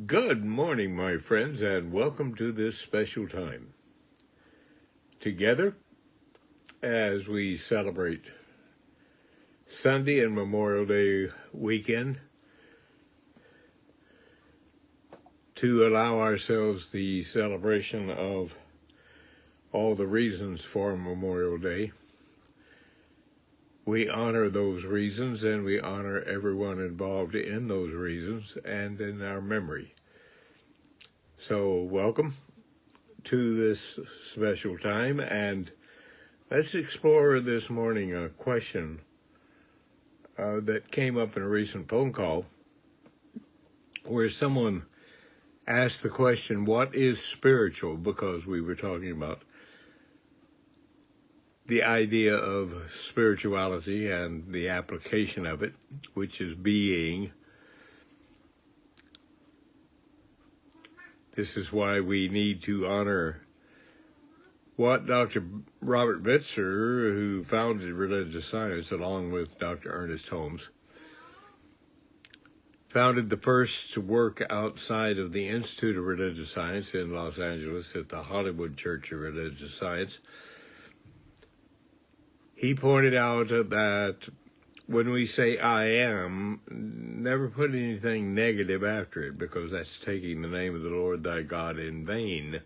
Good morning, my friends, and welcome to this special time. Together, as we celebrate Sunday and Memorial Day weekend, to allow ourselves the celebration of all the reasons for Memorial Day. We honor those reasons, and we honor everyone involved in those reasons and in our memory. So, welcome to this special time, and let's explore this morning a question that came up in a recent phone call where someone asked the question, what is spiritual? Because we were talking about the idea of spirituality and the application of it, which is being. This is why we need to honor what Dr. Robert Bitzer, who founded religious science along with Dr. Ernest Holmes, founded the first work outside of the Institute of Religious Science in Los Angeles at the Hollywood Church of Religious Science. He pointed out that when we say I am, never put anything negative after it, because that's taking the name of the Lord thy God in vain.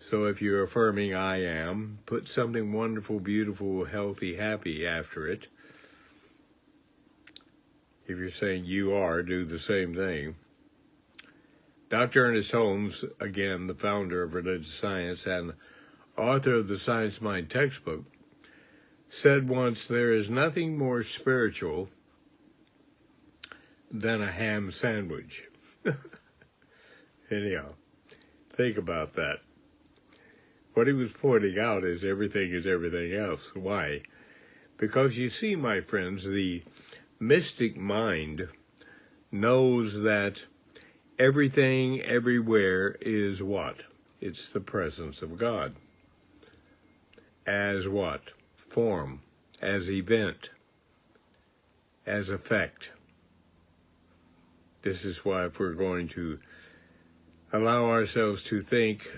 So if you're affirming I am, put something wonderful, beautiful, healthy, happy after it. If you're saying you are, do the same thing. Dr. Ernest Holmes, again, the founder of religious science and author of the Science Mind textbook, said once, there is nothing more spiritual than a ham sandwich. Anyhow, think about that. What he was pointing out is everything else. Why? Because you see, my friends, the mystic mind knows that everything, everywhere is what? It's the presence of God. As what? Form, as event, as effect. This is why if we're going to allow ourselves to think,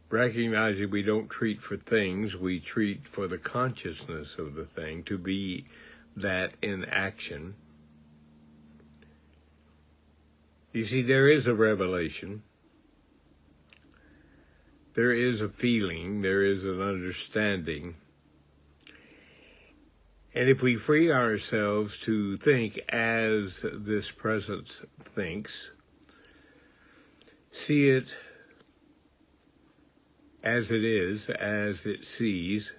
recognizing we don't treat for things, we treat for the consciousness of the thing, to be that in action. You see, there is a revelation. There is a feeling. There is an understanding. And if we free ourselves to think as this presence thinks, see it as it is, as it sees,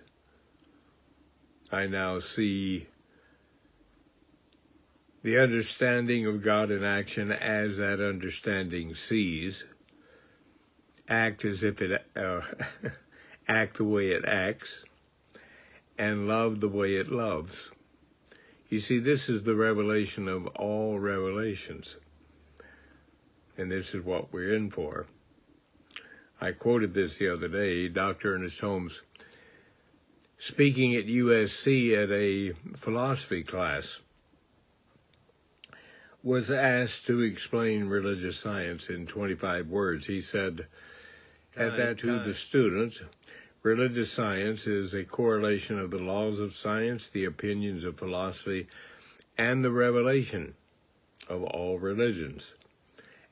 I now see the understanding of God in action as that understanding sees, act as if it act the way it acts, and love the way it loves. You see, this is the revelation of all revelations, and this is what we're in for. I quoted this the other day. Dr. Ernest Holmes, speaking at USC at a philosophy class, was asked to explain religious science in 25 words. He said to the students, religious science is a correlation of the laws of science, the opinions of philosophy, and the revelation of all religions,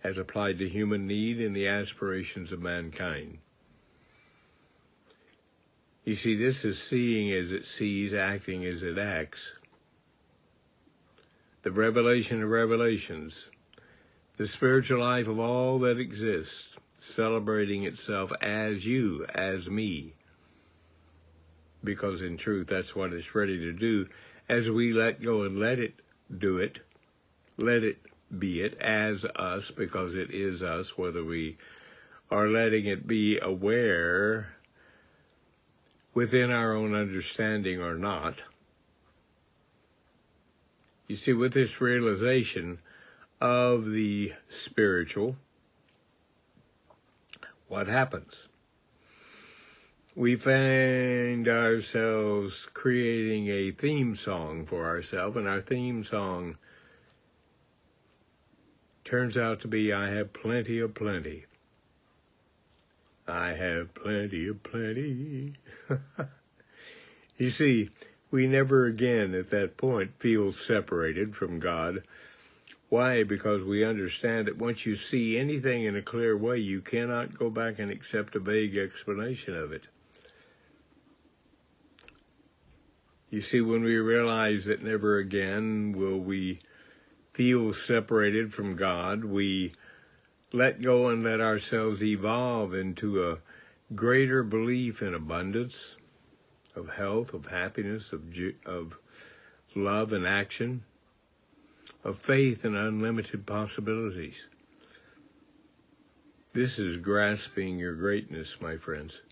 as applied to human need and the aspirations of mankind. You see, this is seeing as it sees, acting as it acts. The revelation of revelations, the spiritual life of all that exists, celebrating itself as you, as me. Because in truth, that's what it's ready to do. As we let go and let it do it, let it be it as us, because it is us, whether we are letting it be aware within our own understanding or not. You see, with this realization of the spiritual, what happens? We find ourselves creating a theme song for ourselves, and our theme song turns out to be I have plenty of plenty. I have plenty of plenty. You see, we never again at that point feel separated from God. Why? Because we understand that once you see anything in a clear way, you cannot go back and accept a vague explanation of it. You see, when we realize that never again will we feel separated from God, we let go and let ourselves evolve into a greater belief in abundance, of health, of happiness, of love and action, of faith and unlimited possibilities. This is grasping your greatness, my friends.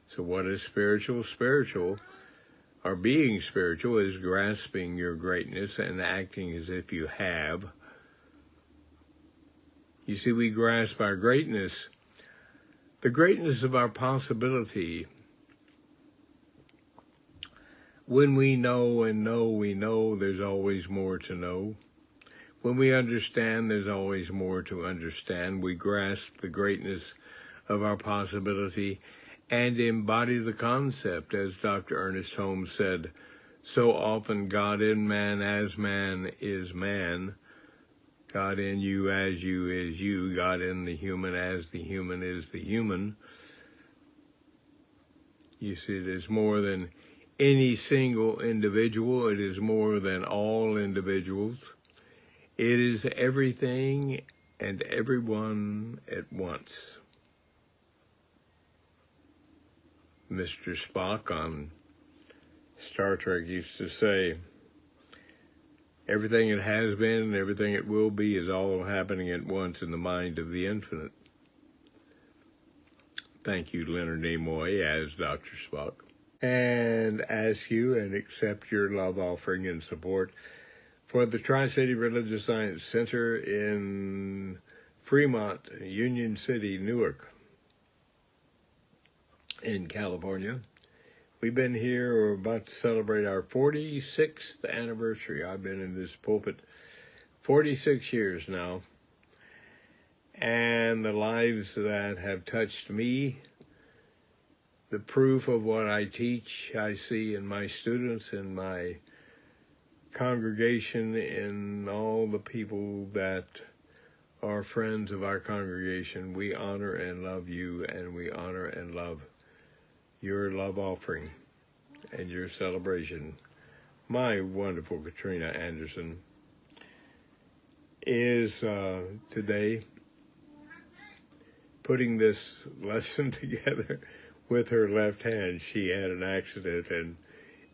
So what is spiritual? Spiritual, or being spiritual, is grasping your greatness and acting as if you have. You see, we grasp our greatness, the greatness of our possibility, when we know and know we know there's always more to know. When we understand there's always more to understand, we grasp the greatness of our possibility and embody the concept, as Dr. Ernest Holmes said, so often God in man as man is man, God in you as you is you, God in the human as the human is the human. You see, it is more than any single individual. It is more than all individuals. It is everything and everyone at once. Mr. Spock on Star Trek used to say, everything it has been and everything it will be is all happening at once in the mind of the infinite. Thank you, Leonard Nimoy, as Dr. Spock. And ask you and accept your love offering and support for the Tri-City Religious Science Center in Fremont, Union City, Newark, in California. We've been here, we're about to celebrate our 46th anniversary. I've been in this pulpit 46 years now. And the lives that have touched me, the proof of what I teach, I see in my students, in my congregation, in all the people that are friends of our congregation. We honor and love you, and we honor and love your love offering and your celebration. My wonderful Katrina Anderson is today putting this lesson together with her left hand. She had an accident and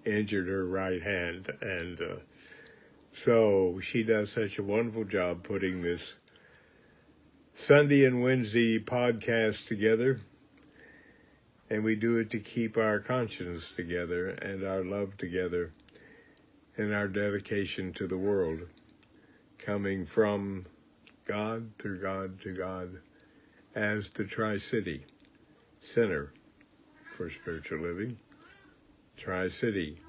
injured her right hand, and so she does such a wonderful job putting this Sunday and Wednesday podcast together, and we do it to keep our conscience together and our love together and our dedication to the world, coming from God, through God, to God, as the Tri-City Center for Spiritual Living, Tri-City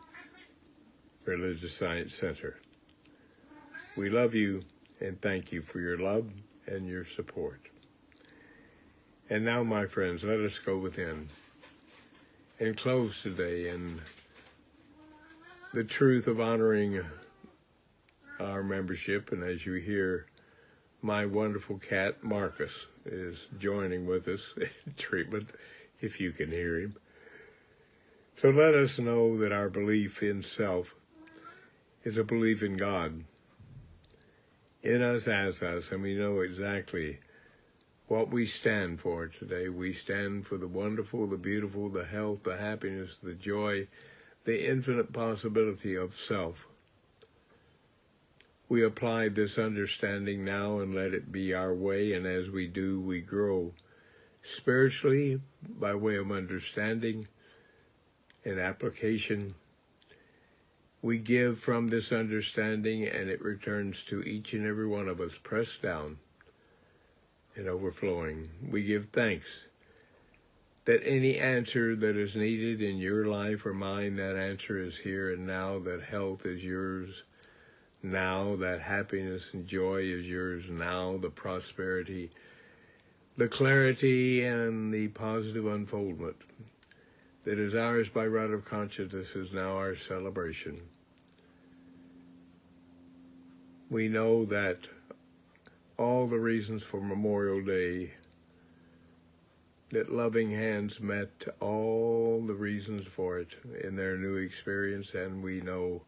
Religious Science Center. We love you and thank you for your love and your support. And now, my friends, let us go within and close today in the truth of honoring our membership. And as you hear, my wonderful cat, Marcus, is joining with us in treatment, if you can hear him. So let us know that our belief in self is a belief in God, in us, as us, and we know exactly what we stand for today. We stand for the wonderful, the beautiful, the health, the happiness, the joy, the infinite possibility of self. We apply this understanding now and let it be our way, and as we do, we grow spiritually by way of understanding and application. We give from this understanding, and it returns to each and every one of us, pressed down and overflowing. We give thanks that any answer that is needed in your life or mine, that answer is here and now, that health is yours now. That happiness and joy is yours now. The prosperity, the clarity, and the positive unfoldment that is ours by right of consciousness is now our celebration. We know that all the reasons for Memorial Day, that loving hands met all the reasons for it in their new experience, and we know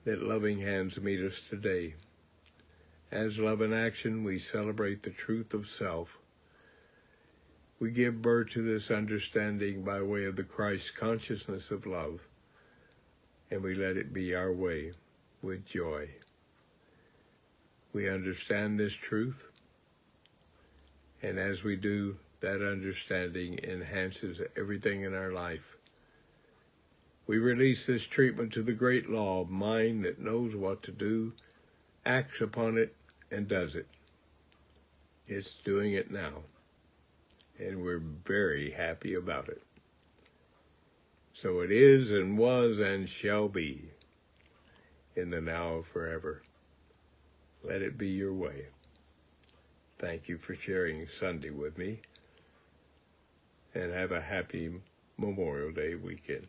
that loving hands meet us today. As Love in Action, we celebrate the truth of self. We give birth to this understanding by way of the Christ consciousness of love, and we let it be our way with joy. We understand this truth, and as we do, that understanding enhances everything in our life. We release this treatment to the great law of mind that knows what to do, acts upon it, and does it. It's doing it now, and we're very happy about it. So it is and was and shall be in the now of forever. Let it be your way. Thank you for sharing Sunday with me, and have a happy Memorial Day weekend.